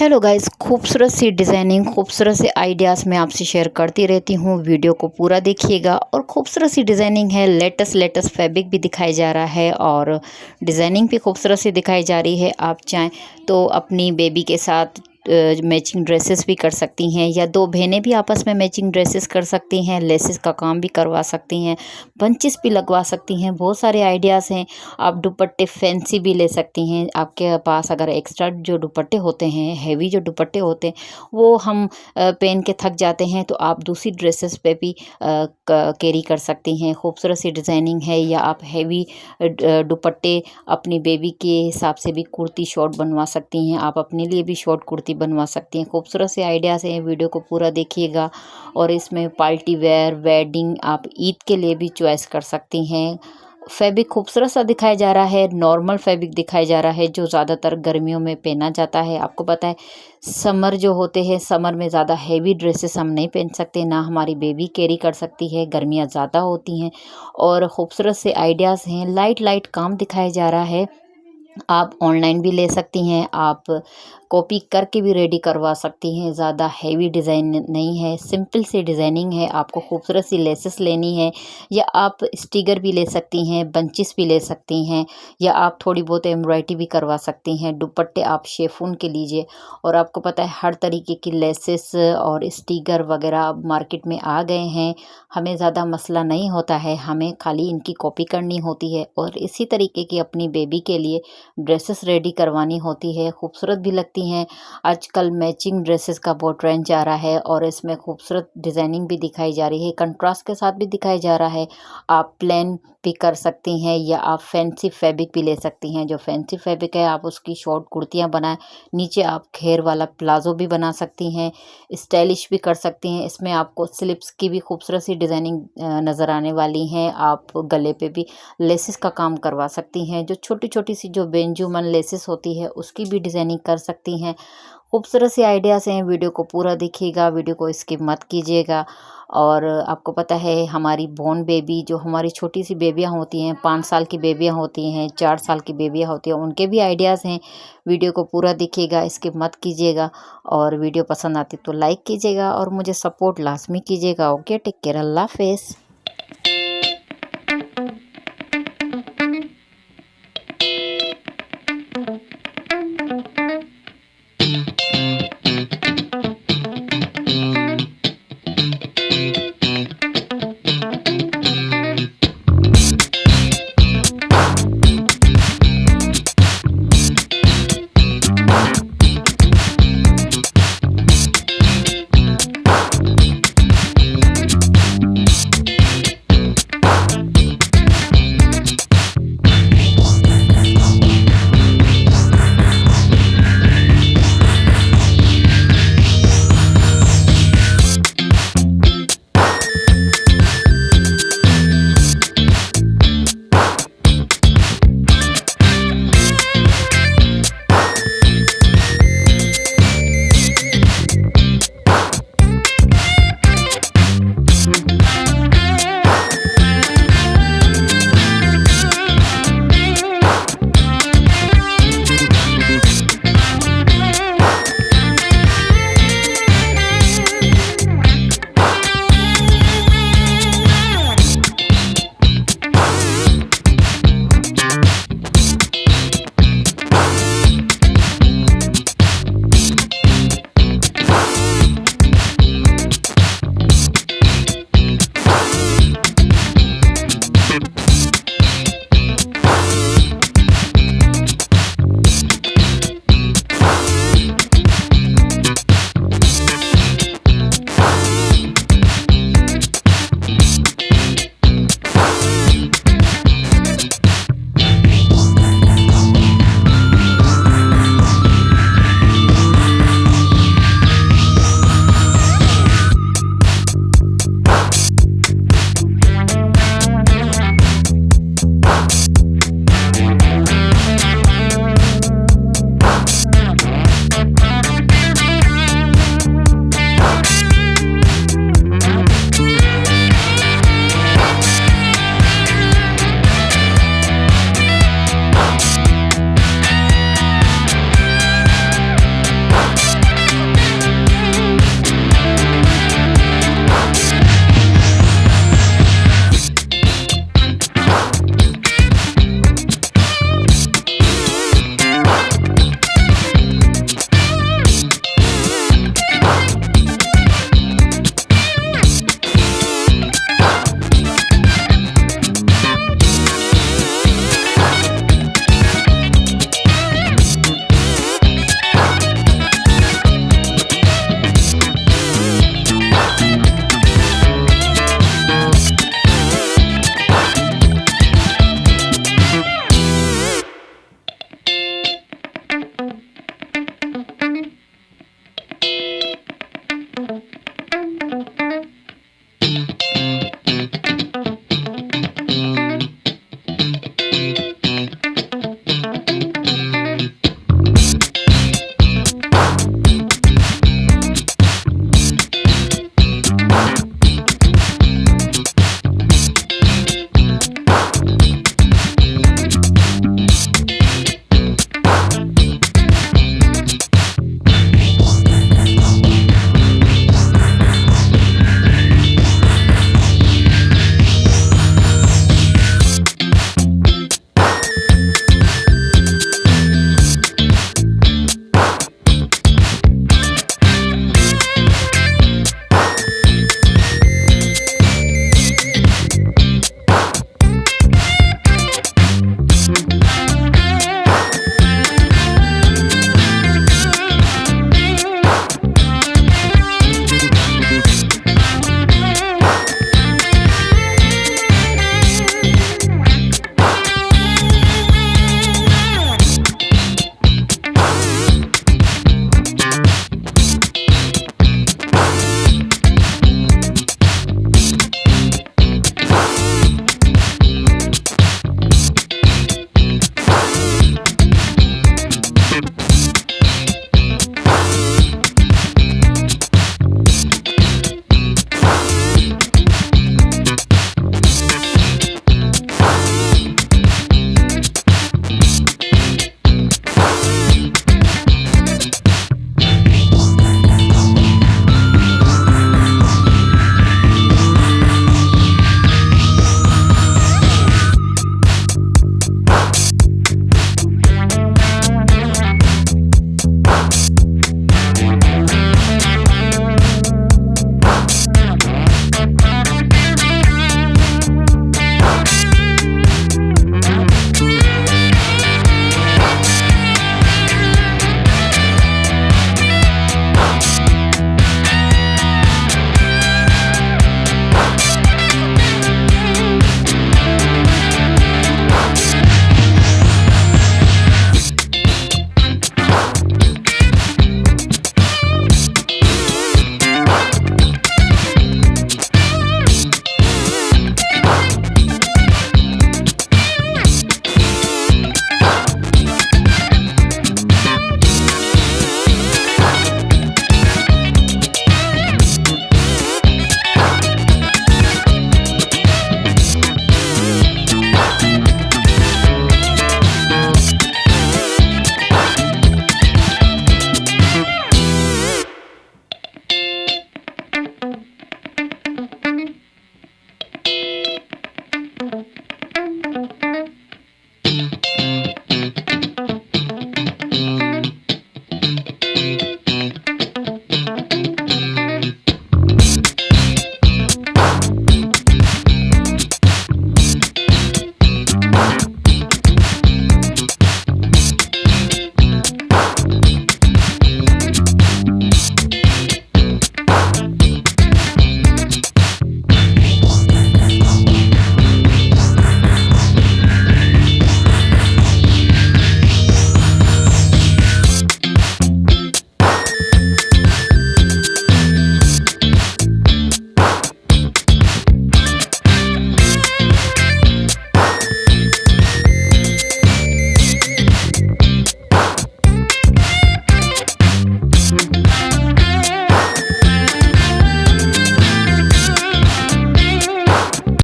Hello guys, खूबसूरत सी designing, खूबसूरत से आइडियाज़ मैं आपसे शेयर करती रहती हूँ। वीडियो को पूरा देखिएगा। और खूबसूरत सी डिज़ाइनिंग है, लेटेस्ट फैब्रिक भी दिखाया जा रहा है और डिज़ाइनिंग भी खूबसूरत सी दिखाई जा रही है। आप चाहें तो अपनी बेबी के साथ मैचिंग ड्रेसेस भी कर सकती हैं, या दो बहनें भी आपस में मैचिंग ड्रेसेस कर सकती हैं। लेसेस का काम भी करवा सकती हैं, बंचेस भी लगवा सकती हैं। बहुत सारे आइडियाज़ हैं। आप दुपट्टे फैंसी भी ले सकती हैं। आपके पास अगर एक्स्ट्रा जो दुपट्टे होते हैं, हैवी जो दुपट्टे होते हैं, वो हम पहन के थक जाते हैं, तो आप दूसरी ड्रेसेस पे भी कैरी कर सकती हैं। खूबसूरत सी डिज़ाइनिंग है। या आप हैवी दुपट्टे अपनी बेबी के हिसाब से भी कुर्ती शॉर्ट बनवा सकती हैं। आप अपने लिए भी शॉर्ट कुर्ती बनवा सकती हैं। खूबसूरत से आइडियाज़ हैं, वीडियो को पूरा देखिएगा। और इसमें पार्टी वेयर, वेडिंग, आप ईद के लिए भी चॉइस कर सकती हैं। फैब्रिक खूबसूरत सा दिखाया जा रहा है, नॉर्मल फैब्रिक दिखाया जा रहा है, जो ज़्यादातर गर्मियों में पहना जाता है। आपको पता है समर जो होते हैं, समर में ज़्यादा हैवी ड्रेसेस हम नहीं पहन सकते, ना हमारी बेबी कैरी कर सकती है, गर्मियाँ ज़्यादा होती हैं। और खूबसूरत से आइडियाज़ हैं, लाइट लाइट काम दिखाया जा रहा है। आप ऑनलाइन भी ले सकती हैं, आप कॉपी करके भी रेडी करवा सकती हैं। ज़्यादा हैवी डिज़ाइन नहीं है, सिंपल सी डिज़ाइनिंग है। आपको खूबसूरत सी लेसेस लेनी है, या आप स्टिकर भी ले सकती हैं, बंचेस भी ले सकती हैं, या आप थोड़ी बहुत एम्ब्रॉयडरी भी करवा सकती हैं। दुपट्टे आप शेफून के लीजिए। और आपको पता है हर तरीके की लेसेस और स्टिकर वगैरह अब मार्केट में आ गए हैं। हमें ज़्यादा मसला नहीं होता है, हमें खाली इनकी कॉपी करनी होती है और इसी तरीके की अपनी बेबी के लिए ड्रेसेस रेडी करवानी होती है। खूबसूरत भी लगती हैं। आजकल मैचिंग ड्रेसेस का बहुत ट्रेंड जा रहा है और इसमें खूबसूरत डिज़ाइनिंग भी दिखाई जा रही है, कंट्रास्ट के साथ भी दिखाया जा रहा है। आप प्लेन भी कर सकती हैं, या आप फैंसी फैब्रिक भी ले सकती हैं। जो फैंसी फैब्रिक है, आप उसकी शॉर्ट कुर्तियाँ बनाएं, नीचे आप घेर वाला प्लाजो भी बना सकती हैं, स्टाइलिश भी कर सकती हैं। इसमें आपको स्लिप्स की भी खूबसूरत सी डिज़ाइनिंग नज़र आने वाली हैं। आप गले पे भी लेसेस का काम करवा सकती हैं। जो छोटी छोटी सी जो बेंजुमन लेसेस होती है, उसकी भी डिज़ाइनिंग कर सकती हैं। खूबसूरत से आइडियाज़ हैं, वीडियो को पूरा देखिएगा, वीडियो को स्किप मत कीजिएगा। और आपको पता है हमारी बॉर्न बेबी, जो हमारी छोटी सी बेबियाँ होती हैं, 5 साल की बेबियाँ होती हैं, 4 साल की बेबियाँ होती हैं, उनके भी आइडियाज़ हैं। वीडियो को पूरा देखिएगा, स्किप मत कीजिएगा। और वीडियो पसंद आती तो लाइक कीजिएगा और मुझे सपोर्ट लाजमी कीजिएगा। ओके, टेक केयर, अल्लाह हाफ़िज़।